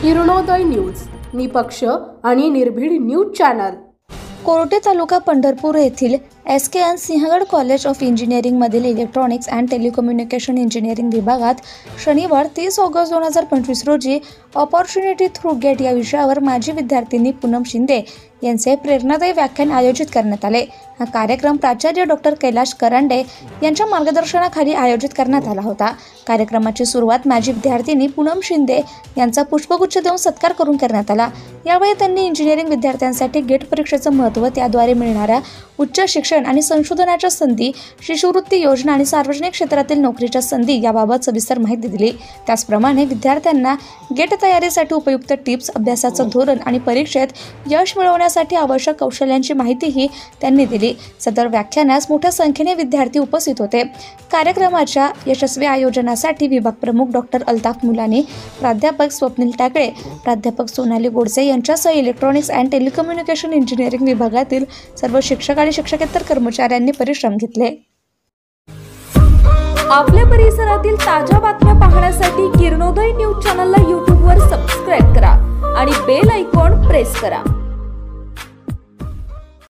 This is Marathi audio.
किरणोदय न्यूज, निपक्ष आणि निर्भीड न्यूज चॅनल। कोरटे तालुका पंढरपूर येथील SKN Sinhagad college of engineering मधील इलेक्ट्रॉनिक्स अँड टेलिकम्युनिकेशन इंजिनिअरिंग विभागात शनिवार 30 ऑगस्ट 2025 रोजी ऑपॉर्च्युनिटी थ्रू गेट या विषयावर माजी विद्यार्थिनी पूनम शिंदे यांचे प्रेरणादायी व्याख्यान आयोजित करण्यात आले। हा कार्यक्रम प्राचार्य डॉक्टर कैलाश करंडे यांच्या मार्गदर्शनाखाली आयोजित करण्यात आला होता। कार्यक्रमाची सुरुवात माजी विद्यार्थिनी पूनम शिंदे यांचा पुष्पगुच्छ देऊन सत्कार करून करण्यात आला। यावेळी त्यांनी इंजिनिअरिंग विद्यार्थ्यांसाठी गेट परीक्षेचे महत्त्व, त्याद्वारे मिळणाऱ्या उच्च शिक्षण आणि संशोधनाच्या संधी, शिष्यवृत्ती योजना आणि सार्वजनिक क्षेत्रातील नोकरीच्या संधी याबाबत सविस्तर माहिती दिली। त्याचप्रमाणे विद्यार्थ्यांना गेट तयारीसाठी उपयुक्त टिप्स, अभ्यासाचं धोरण आणि परीक्षेत यश मिळवण्यासाठी आवश्यक कौशल्यांची माहितीही त्यांनी दिली। सदर व्याख्यानास मोठ्या संख्येने विद्यार्थी उपस्थित होते। कार्यक्रमाच्या यशस्वी आयोजनासाठी विभाग प्रमुख डॉक्टर अल्ताफ मुलानी, प्राध्यापक स्वप्नील टाकळे, प्राध्यापक सोनाली गोडसे यांच्यासह इलेक्ट्रॉनिक्स अँड टेलिकम्युनिकेशन इंजिनिअरिंग विभागातील सर्व शिक्षक आणि शिक्षकेतर कर्मचाऱ्यांनी परिश्रम घेतले। आपल्या परिसरातील ताज्या बातम्या पाहण्यासाठी किरणोदय न्यूज चॅनलला YouTube वर सबस्क्राइब करा आणि बेल आयकॉन प्रेस करा।